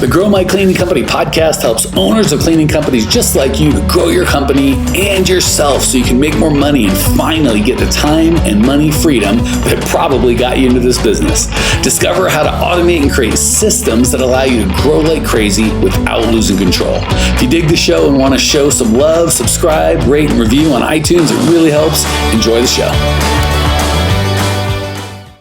The Grow My Cleaning Company podcast helps owners of cleaning companies just like you to grow your company and yourself so you can make more money and finally get the time and money freedom that probably got you into this business. Discover how to automate and create systems that allow you to grow like crazy without losing control. If you dig the show and want to show some love, subscribe, rate, and review on iTunes. It really helps. Enjoy the show.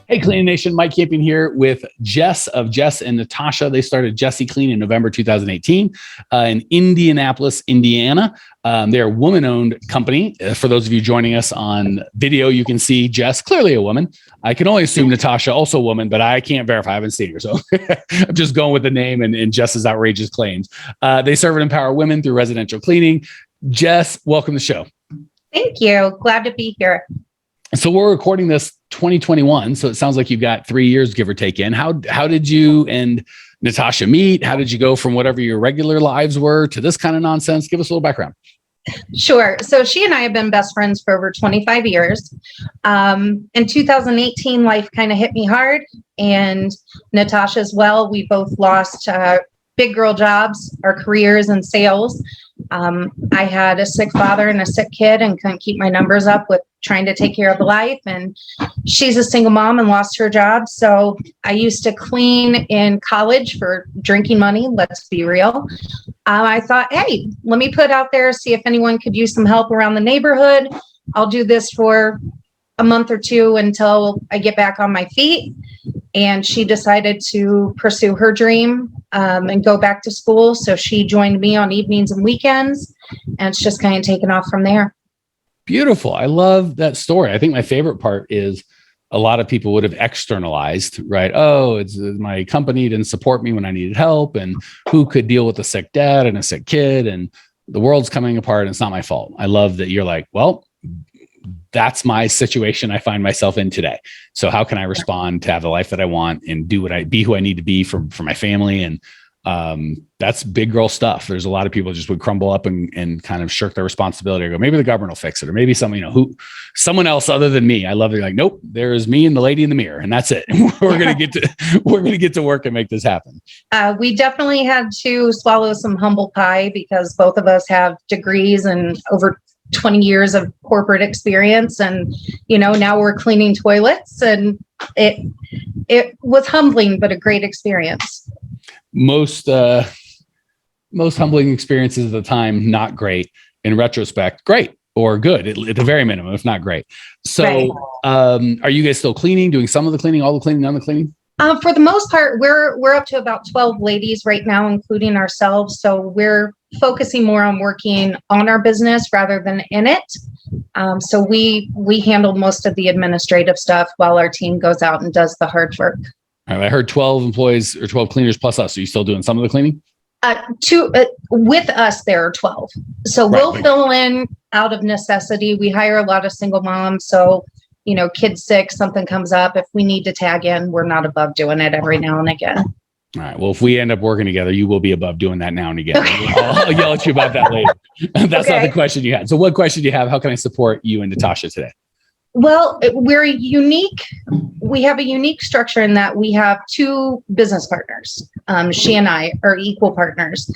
Hey, Cleaning Nation, Mike Campion here with Jess of Jess and Natasha. They started Jessie Clean in November 2018 in Indianapolis, Indiana. They're a woman-owned company. For those of you joining us on video, you can see Jess, clearly a woman. I can only assume Natasha, also a woman, but I can't verify. I haven't seen her. So I'm just going with the name and Jess's outrageous claims. They serve and empower women through residential cleaning. Jess, welcome to the show. Thank you. Glad to be here. So we're recording this 2021. So it sounds like you've got 3 years, give or take in. How did you and Natasha meet? How did you go from whatever your regular lives were to this kind of nonsense? Give us a little background. Sure. So she and I have been best friends for over 25 years. In 2018, life kind of hit me hard, and Natasha as well. We both lost big girl jobs, our careers in sales. I had a sick father and a sick kid and couldn't keep my numbers up with trying to take care of life. And she's a single mom and lost her job. So I used to clean in college for drinking money. Let's be real. I thought, hey, let me put out there, see if anyone could use some help around the neighborhood. I'll do this for a month or two until I get back on my feet. And she decided to pursue her dream and go back to school. So she joined me on evenings and weekends, and it's just kind of taken off from there. Beautiful. I love that story. I think my favorite part is a lot of people would have externalized, right? Oh, it's my company didn't support me when I needed help, and who could deal with a sick dad and a sick kid, and the world's coming apart and it's not my fault. I love that you're like, well, that's my situation I find myself in today. So how can I respond to have the life that I want and be who I need to be for my family? And that's big girl stuff. There's a lot of people just would crumble up and kind of shirk their responsibility or go, maybe the government will fix it, or maybe someone else other than me. I love it. Like, nope, there's me and the lady in the mirror, and that's it. we're going to get to work and make this happen. We definitely had to swallow some humble pie because both of us have degrees and over 20 years of corporate experience. And, now we're cleaning toilets, and it was humbling, but a great experience. Most humbling experiences at the time, not great. In retrospect, great or good at the very minimum, if not great. So, right. Are you guys still cleaning, doing some of the cleaning, all the cleaning, none of the cleaning? For the most part, we're up to about 12 ladies right now, including ourselves. So we're focusing more on working on our business rather than in it. So we handle most of the administrative stuff while our team goes out and does the hard work. All right, I heard 12 employees or 12 cleaners plus us. Are you still doing some of the cleaning? With us, there are 12. So we'll fill in out of necessity. We hire a lot of single moms. So, kid's sick, something comes up. If we need to tag in, we're not above doing it every now and again. All right. Well, if we end up working together, you will be above doing that now and again. Okay. I'll yell at you about that later. That's okay. Not the question you had. So what question do you have? How can I support you and Natasha today? Well, we're unique. We have a unique structure in that we have two business partners. She and I are equal partners.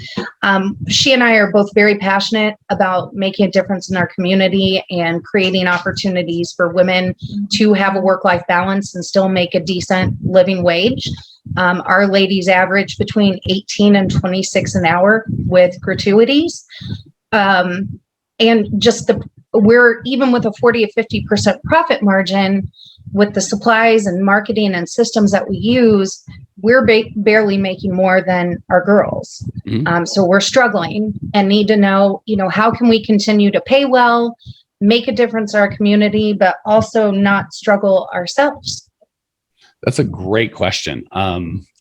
She and I are both very passionate about making a difference in our community and creating opportunities for women to have a work-life balance and still make a decent living wage. Our ladies average between 18 and 26 an hour with gratuities. And just we're even with a 40 to 50% profit margin with the supplies and marketing and systems that we use, we're barely making more than our girls. Mm-hmm. So we're struggling and need to know, how can we continue to pay well, make a difference in our community, but also not struggle ourselves? That's a great question.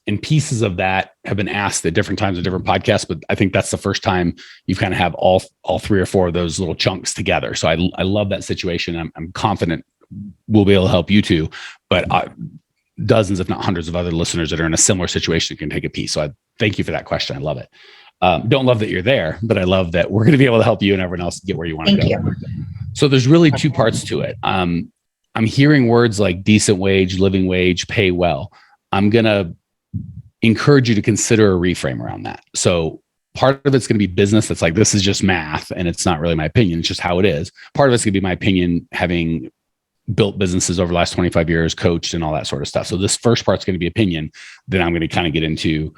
And pieces of that have been asked at different times of different podcasts, but I think that's the first time you've kind of have all 3 or 4 of those little chunks together. So I love that situation. I'm confident we'll be able to help you too, but dozens, if not hundreds of other listeners that are in a similar situation can take a piece. So I thank you for that question. I love it. Don't love that you're there, but I love that we're going to be able to help you and everyone else get where you want to go. Thank you. So there's really 2 parts to it. I'm hearing words like decent wage, living wage, pay well. I'm going to encourage you to consider a reframe around that. So part of it's going to be business. That's like, this is just math and it's not really my opinion. It's just how it is. Part of it's going to be my opinion, having built businesses over the last 25 years, coached and all that sort of stuff. So this first part's going to be opinion. Then I'm going to kind of get into,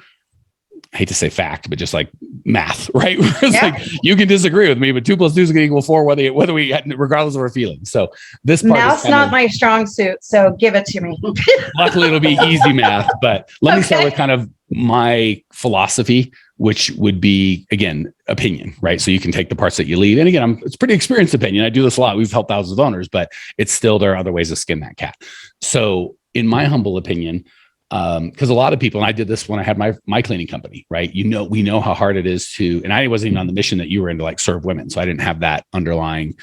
I hate to say fact, but just like math, right? It's like, you can disagree with me, but 2 + 2 is going to equal 4, whether we, regardless of our feelings. So this part, math's not my strong suit, so give it to me. Luckily, it'll be easy math, but let me start with kind of my philosophy, which would be, again, opinion, right? So you can take the parts that you leave. And again, it's pretty experienced opinion. I do this a lot. We've helped thousands of owners, but it's still, there are other ways to skin that cat. So in my humble opinion, because a lot of people, and I did this when I had my cleaning company, right? We know how hard it is to, and I wasn't even on the mission that you were in to like serve women. So I didn't have that underlying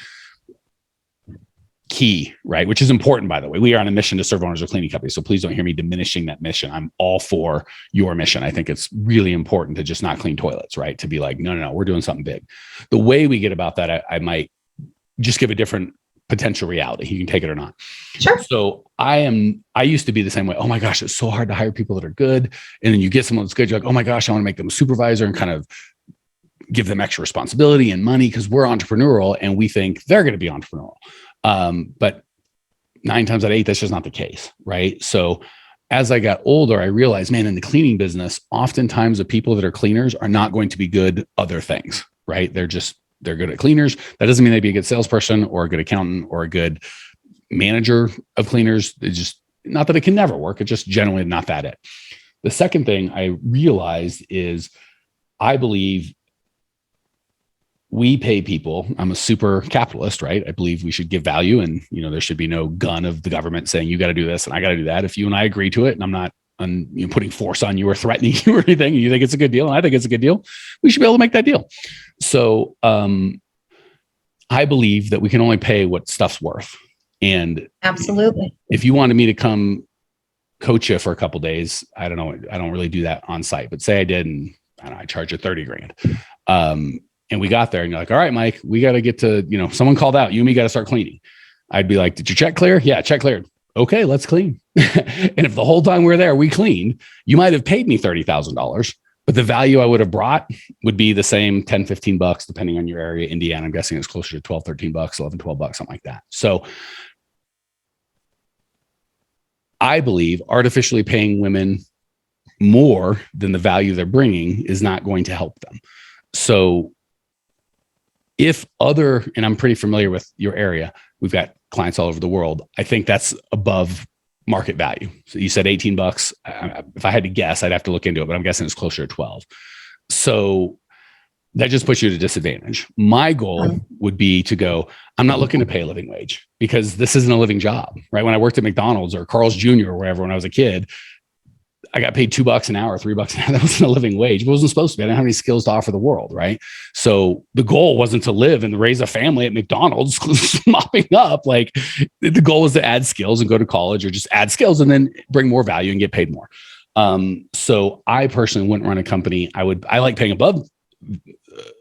key, right? Which is important, by the way. We are on a mission to serve owners of cleaning companies. So please don't hear me diminishing that mission. I'm all for your mission. I think it's really important to just not clean toilets, right? To be like, no, we're doing something big. The way we get about that, I might just give a different potential reality. You can take it or not. Sure. So I used to be the same way. Oh my gosh, it's so hard to hire people that are good. And then you get someone that's good. You're like, oh my gosh, I want to make them a supervisor and kind of give them extra responsibility and money because we're entrepreneurial and we think they're going to be entrepreneurial. But 9 times out of 8, that's just not the case. Right. So as I got older, I realized, man, in the cleaning business, oftentimes the people that are cleaners are not going to be good other things, right? They're good at cleaners. That doesn't mean they'd be a good salesperson or a good accountant or a good manager of cleaners. It's just not that it can never work. It's just generally not that it. The second thing I realized is I believe we pay people. I'm a super capitalist, right? I believe we should give value and, there should be no gun of the government saying you got to do this and I got to do that. If you and I agree to it and I'm not putting force on you or threatening you or anything, and you think it's a good deal and I think it's a good deal, we should be able to make that deal. So I believe that we can only pay what stuff's worth. And absolutely, if you wanted me to come coach you for a couple of days, I don't know, I don't really do that on site, but say I did, and I charge you $30,000. And we got there and you're like, all right, Mike, we got to get to, someone called out, you and me got to start cleaning. I'd be like, did your check clear? Yeah, check cleared. Okay, let's clean. And if the whole time we're there, we cleaned, you might have paid me $30,000, but the value I would have brought would be the same $10, $15, depending on your area. Indiana, I'm guessing it's closer to 12, $13, $11, $12, something like that. So I believe artificially paying women more than the value they're bringing is not going to help them. So and I'm pretty familiar with your area, we've got clients all over the world. I think that's above market value. So you said $18. If I had to guess, I'd have to look into it, but I'm guessing it's closer to 12. So that just puts you at a disadvantage. My goal would be to go, I'm not looking to pay a living wage because this isn't a living job, right? When I worked at McDonald's or Carl's Jr. or wherever, when I was a kid, I got paid $2 an hour, $3 an hour. That wasn't a living wage. It wasn't supposed to be. I didn't have any skills to offer the world, right? So the goal wasn't to live and raise a family at McDonald's mopping up. Like the goal was to add skills and go to college or just add skills and then bring more value and get paid more. So I personally wouldn't run a company. I like paying above,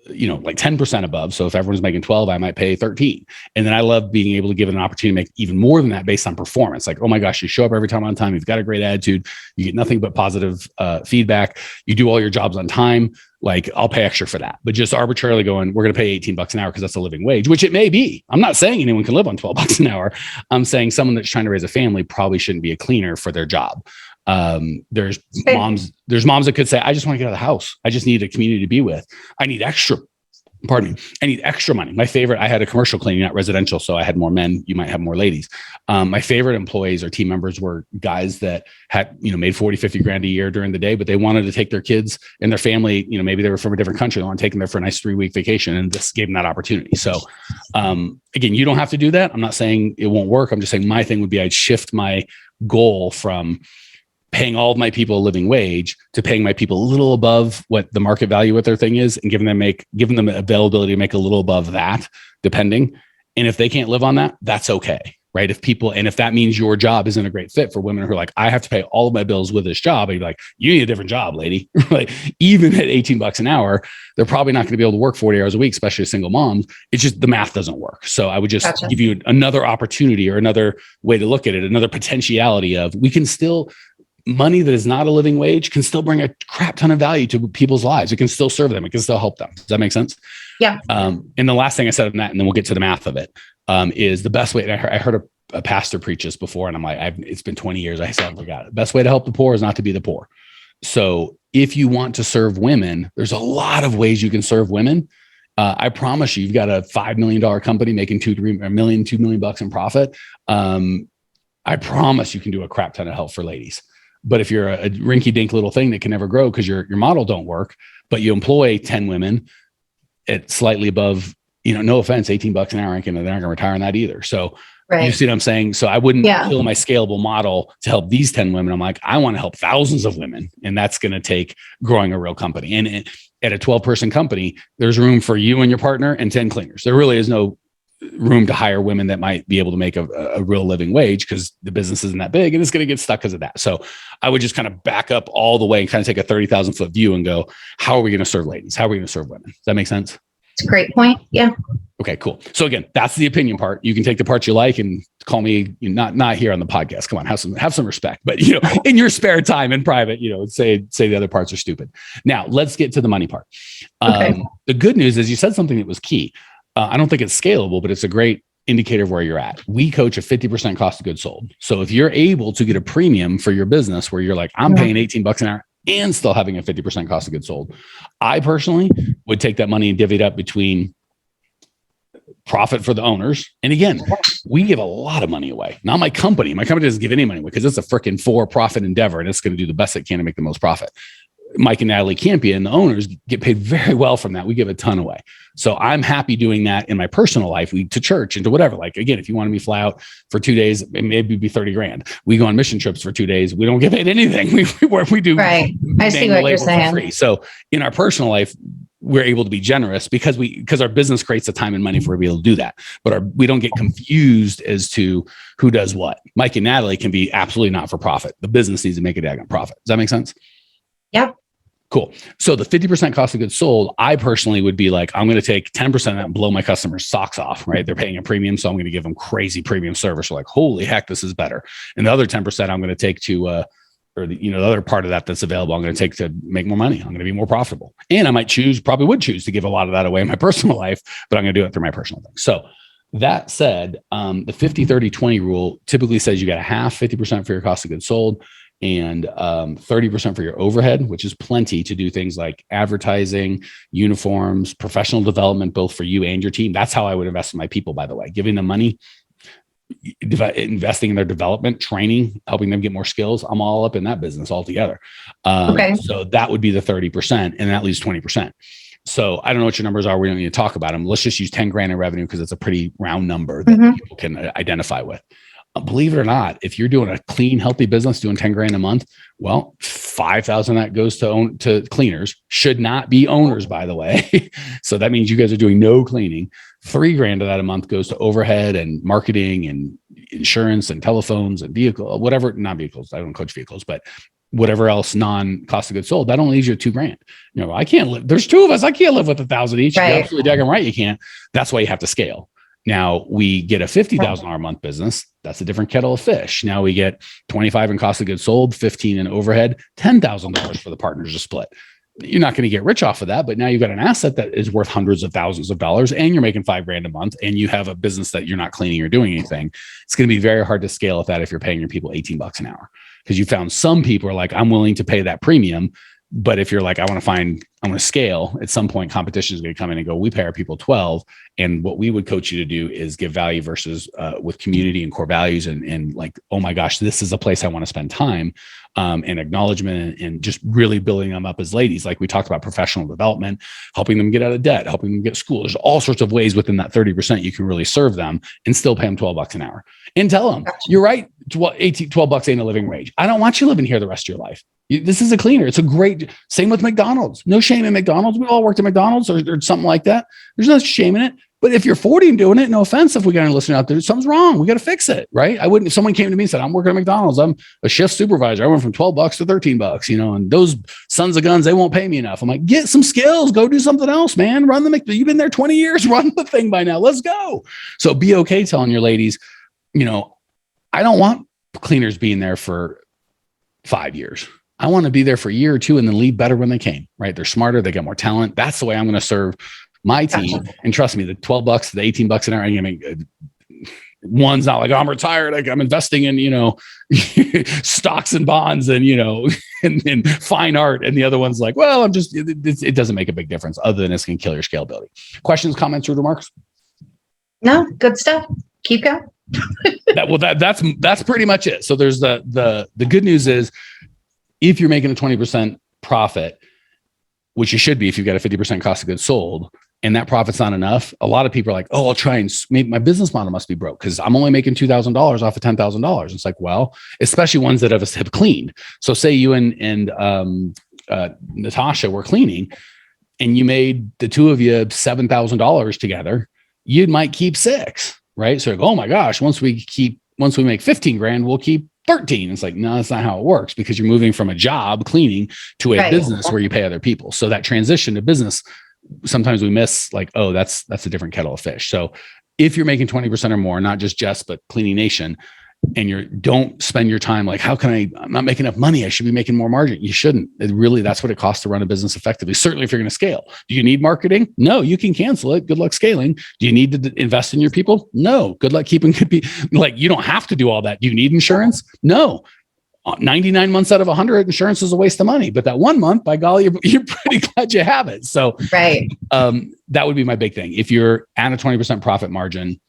like 10% above. So if everyone's making 12, I might pay 13. And then I love being able to give it an opportunity to make even more than that based on performance. Like, oh my gosh, you show up every time on time. You've got a great attitude. You get nothing but positive feedback. You do all your jobs on time. Like I'll pay extra for that, but just arbitrarily going, we're going to pay $18 an hour because that's a living wage, which it may be. I'm not saying anyone can live on $12 an hour. I'm saying someone that's trying to raise a family probably shouldn't be a cleaner for their job. There's moms that could say, I just want to get out of the house. I just need a community to be with. I need extra money. My favorite, I had a commercial cleaning, not residential. So I had more men, you might have more ladies. My favorite employees or team members were guys that had, made 40, 50 grand a year during the day, but they wanted to take their kids and their family, maybe they were from a different country. They want to take them there for a nice 3-week vacation. And this gave them that opportunity. So, again, you don't have to do that. I'm not saying it won't work. I'm just saying my thing would be, I'd shift my goal from paying all of my people a living wage to paying my people a little above what the market value of their thing is and giving them availability to make a little above that, depending. And if they can't live on that, that's okay. Right. If that means your job isn't a great fit for women who are like, I have to pay all of my bills with this job. I'd be like, you need a different job, lady. Like even at $18 an hour, they're probably not going to be able to work 40 hours a week, especially as single moms. It's just the math doesn't work. So I would just give you another opportunity or another way to look at it, another potentiality of we can still money that is not a living wage can still bring a crap ton of value to people's lives. It can still serve them. It can still help them. Does that make sense? Yeah. And the last thing I said on that, and then we'll get to the math of it, is the best way. And I heard a pastor preach this before, and I'm like, it's been 20 years. I still forgot it. The best way to help the poor is not to be the poor. So if you want to serve women, there's a lot of ways you can serve women. I promise you've got a $5 million company making $2 million bucks in profit. I promise you can do a crap ton of help for ladies. But if you're a rinky-dink little thing that can never grow because your model don't work, but you employ 10 women at slightly above, no offense, $18 an hour, they're not going to retire on that either. So you see what I'm saying? So I wouldn't kill my scalable model to help these 10 women. I'm like, I want to help thousands of women. And that's going to take growing a real company. And at a 12-person company, there's room for you and your partner and 10 cleaners. There really is no room to hire women that might be able to make a real living wage because the business isn't that big and it's going to get stuck because of that. So I would just kind of back up all the way and kind of take a 30,000 foot view and go, how are we going to serve ladies? How are we going to serve women? Does that make sense? It's a great point. Yeah. Okay, cool. So again, that's the opinion part. You can take the parts you like and call me not here on the podcast. Come on, have some respect. But in your spare time in private, say the other parts are stupid. Now let's get to the money part. The good news is you said something that was key. I don't think it's scalable, but it's a great indicator of where you're at. We coach a 50% cost of goods sold. So if you're able to get a premium for your business where you're like, I'm paying $18 an hour and still having a 50% cost of goods sold, I personally would take that money and divvy it up between profit for the owners. And again, we give a lot of money away. Not my company. My company doesn't give any money away because it's a freaking for-profit endeavor and it's going to do the best it can to make the most profit. Mike and Natalie Campia and the owners get paid very well from that. We give a ton away. So I'm happy doing that in my personal life, to church and to whatever. Like, again, if you want me to fly out for 2 days, it maybe be 30 grand. We go on mission trips for 2 days. We don't get paid anything. We do. Right. I see what you're saying. Free. So in our personal life, we're able to be generous because our business creates the time and money for us to be able to do that. But we don't get confused as to who does what. Mike and Natalie can be absolutely not for profit. The business needs to make a daggone profit. Does that make sense? Yeah. Cool. So the 50% cost of goods sold, I personally would be like, I'm going to take 10% of that and blow my customers' socks off, right? They're paying a premium. So I'm going to give them crazy premium service. We're like, holy heck, this is better. And the other 10% I'm going to take to, the other part of that that's available, I'm going to take to make more money. I'm going to be more profitable. And I probably would choose to give a lot of that away in my personal life, but I'm going to do it through my personal thing. So that said, the 50-30-20 rule typically says you got a half, 50% for your cost of goods sold, and 30% for your overhead, which is plenty to do things like advertising, uniforms, professional development, both for you and your team. That's how I would invest in my people, by the way, giving them money, investing in their development, training, helping them get more skills. I'm all up in that business altogether. So that would be the 30%, and that leaves 20%. So I don't know what your numbers are. We don't need to talk about them. Let's just use 10 grand in revenue because it's a pretty round number that people can identify with. Believe it or not, if you're doing a clean, healthy business, doing 10 grand a month, well, 5,000 that goes to cleaners, should not be owners, by the way. So that means you guys are doing no cleaning. 3 grand of that a month goes to overhead and marketing and insurance and telephones and vehicle, whatever, not vehicles. I don't coach vehicles, but whatever else non-cost of goods sold, that only leaves you 2 grand. I can't live. There's 2 of us. I can't live with 1,000 each. Right. You're absolutely daggone right. You can't. That's why you have to scale. Now we get a $50,000 a month business. That's a different kettle of fish. Now we get 25 in cost of goods sold, 15 in overhead, $10,000 for the partners to split. You're not going to get rich off of that, but now you've got an asset that is worth hundreds of thousands of dollars and you're making 5 grand a month and you have a business that you're not cleaning or doing anything. It's going to be very hard to scale at that if you're paying your people $18 an hour, because you found some people are like, I'm willing to pay that premium. But if you're like, I want to scale, at some point, competition is going to come in and go, we pay our people 12. And what we would coach you to do is give value versus with community and core values and like, oh my gosh, this is a place I want to spend time and acknowledgement and just really building them up as ladies. Like we talked about professional development, helping them get out of debt, helping them get school. There's all sorts of ways within that 30% you can really serve them and still pay them $12 an hour and tell them, you're right. $12 ain't a living wage. I don't want you living here the rest of your life. This is a cleaner. It's a great, same with McDonald's. No shame in McDonald's. We all worked at McDonald's or something like that. There's no shame in it. But if you're 40 and doing it, no offense, if we got to listen out there, something's wrong. We got to fix it, right? I wouldn't, if someone came to me and said, I'm working at McDonald's, I'm a shift supervisor. I went from $12 to $13, and those sons of guns, they won't pay me enough. I'm like, get some skills, go do something else, man. Run you've been there 20 years, run the thing by now. Let's go. So be okay telling your ladies, I don't want cleaners being there for 5 years. I want to be there for a year or two and then leave better when they came, right? They're smarter. They got more talent. That's the way I'm going to serve my team. Gotcha. And trust me, the $12, the $18 an hour, I mean, one's not like, oh, I'm retired. Like I'm investing in, stocks and bonds and, and fine art. And the other one's like, well, it doesn't make a big difference other than it's going to kill your scalability. Questions, comments, or remarks? No, good stuff. Keep going. That's pretty much it. So there's the good news is if you're making a 20% profit, which you should be, if you've got a 50% cost of goods sold, and that profit's not enough, a lot of people are like, oh, I'll try and maybe my business model must be broke because I'm only making $2,000 off of $10,000. It's like, well, especially ones that have cleaned. So say you and Natasha were cleaning and you made the two of you $7,000 together, you might keep $6,000, right? So like, oh my gosh, once we make 15 grand, we'll keep 13. It's like, no, that's not how it works because you're moving from a job cleaning to a business where you pay other people. So that transition to business, sometimes we miss like, oh, that's a different kettle of fish. So if you're making 20% or more, not just Jess, but Cleaning Nation, and don't spend your time like, I'm not making enough money. I should be making more margin. You shouldn't. That's what it costs to run a business effectively. Certainly if you're going to scale. Do you need marketing? No, you can cancel it. Good luck scaling. Do you need to invest in your people? No. Good luck keeping good people. Like you don't have to do all that. Do you need insurance? No. 99 months out of 100, insurance is a waste of money. But that 1 month, by golly, you're pretty glad you have it. So that would be my big thing. If you're at a 20% profit margin,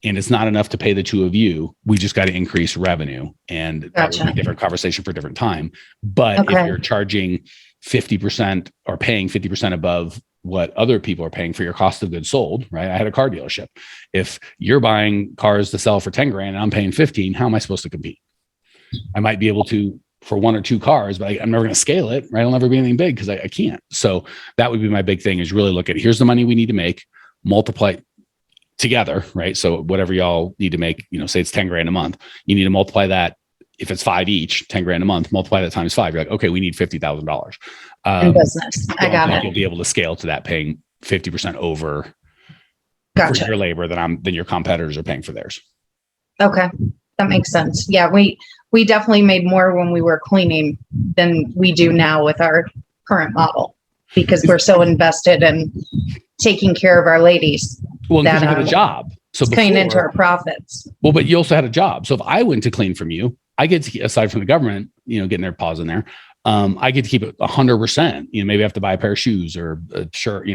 and it's not enough to pay the two of you, we just got to increase revenue. And that would be a different conversation for a different time. But if you're charging 50% or paying 50% above what other people are paying for your cost of goods sold, right? I had a car dealership. If you're buying cars to sell for 10 grand and I'm paying 15, how am I supposed to compete? I might be able to for 1 or 2 cars, but I'm never going to scale it, right? I'll never be anything big because I can't. So that would be my big thing is really look at, here's the money we need to make, multiply together, right? So whatever y'all need to make, say it's 10 grand a month, you need to multiply that. If it's 5 each, 10 grand a month, multiply that times 5. You're like, okay, we need $50,000 in business. I got it. You'll be able to scale to that, paying 50% over for your labor than your competitors are paying for theirs. Okay, that makes sense. Yeah, we definitely made more when we were cleaning than we do now with our current model because we're so invested in taking care of our ladies. Well, because you had a job. So it's paying into our profits. Well, but you also had a job. So if I went to clean from you, I get to, aside from the government, getting their paws in there, I get to keep it 100%. Maybe I have to buy a pair of shoes or a shirt,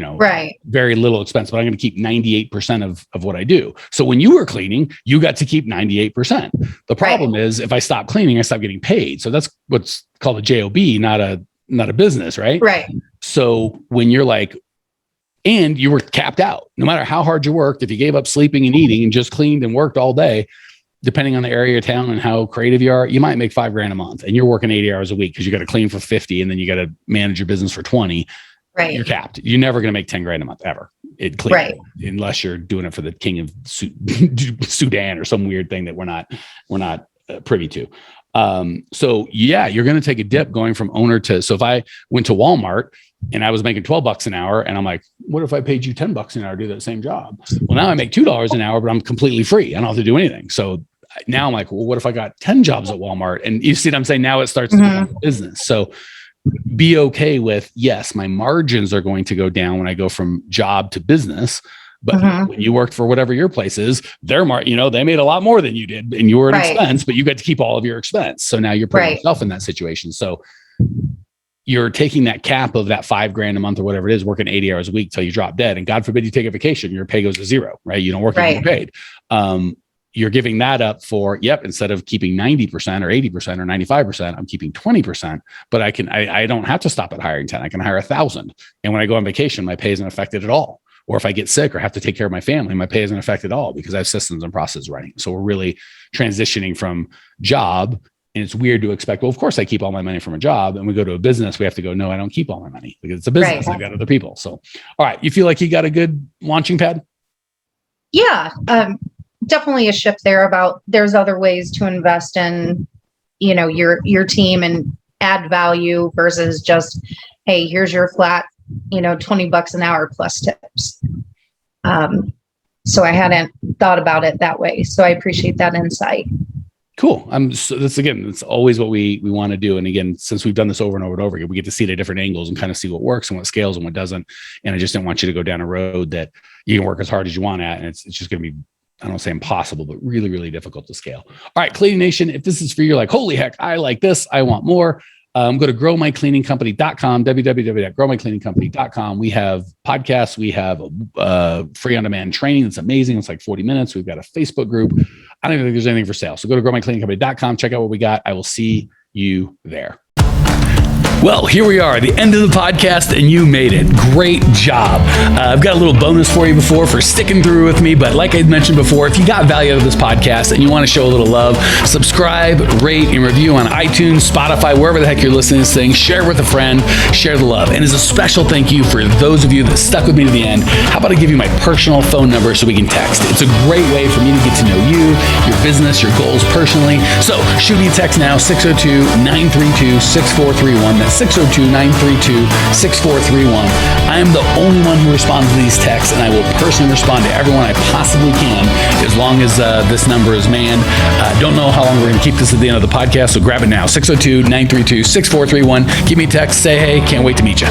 very little expense, but I'm going to keep 98% of what I do. So when you were cleaning, you got to keep 98%. The problem is if I stop cleaning, I stop getting paid. So that's what's called a JOB, not a business, right? Right. So when you're like, and you were capped out, no matter how hard you worked, if you gave up sleeping and eating and just cleaned and worked all day, depending on the area of town and how creative you are, you might make $5 grand a month and you're working 80 hours a week because you got to clean for 50 and then you got to manage your business for 20. Right. You're capped. You're never going to make 10 grand a month ever. Unless you're doing it for the king of Sudan or some weird thing that we're not privy to. So yeah, you're going to take a dip going from owner to, so if I went to Walmart and I was making $12 an hour and I'm like, what if I paid you $10 an hour to do that same job? Well, now I make $2 an hour, but I'm completely free. I don't have to do anything. So now I'm like, well, what if I got 10 jobs at Walmart? And you see what I'm saying? Now it starts to become a business. So be okay with, yes, my margins are going to go down when I go from job to business. But when you worked for whatever your place is, they made a lot more than you did and you were an expense, but you got to keep all of your expense. So now you're putting yourself in that situation. So you're taking that cap of that $5 grand a month or whatever it is, working 80 hours a week till you drop dead. And God forbid you take a vacation, your pay goes to zero, right? You don't work, you get paid. You're giving that up for, instead of keeping 90% or 80% or 95%, I'm keeping 20%, but I don't have to stop at hiring 10. I can hire 1,000. And when I go on vacation, my pay isn't affected at all. Or if I get sick or have to take care of my family, my pay isn't affected at all because I have systems and processes running. So we're really transitioning from job. And it's weird to expect, well, of course I keep all my money from a job, and we go to a business, we have to go, no, I don't keep all my money because it's a business. I've got other people. So, all right. You feel like you got a good launching pad? Yeah. Definitely a shift there about there's other ways to invest in, your team and add value versus just, hey, here's your flat, $20 an hour plus tips. So I hadn't thought about it that way. So I appreciate that insight. Cool. So it's always what we want to do. And again, since we've done this over and over and over again, we get to see it at different angles and kind of see what works and what scales and what doesn't. And I just didn't want you to go down a road that you can work as hard as you want at. And it's just going to be, I don't say impossible, but really, really difficult to scale. All right, Cleaning Nation, if this is for you, like, holy heck, I like this, I want more. Go to growmycleaningcompany.com, www.growmycleaningcompany.com. We have podcasts. We have free on-demand training. It's amazing. It's like 40 minutes. We've got a Facebook group. I don't even think there's anything for sale. So go to growmycleaningcompany.com. Check out what we got. I will see you there. Well, here we are, the end of the podcast, and you made it. Great job. I've got a little bonus for you for sticking through with me. But like I mentioned before, if you got value out of this podcast and you want to show a little love, subscribe, rate, and review on iTunes, Spotify, wherever the heck you're listening to this thing. Share with a friend. Share the love. And as a special thank you for those of you that stuck with me to the end, how about I give you my personal phone number so we can text? It's a great way for me to get to know you, your business, your goals personally. So shoot me a text now, 602-932-6431. 602-932-6431. I am the only one who responds to these texts, and I will personally respond to everyone I possibly can as long as this number is manned. Don't know how long we're going to keep this at the end of the podcast, so grab it now. 602-932-6431. Give me a text. Say hey. Can't wait to meet you.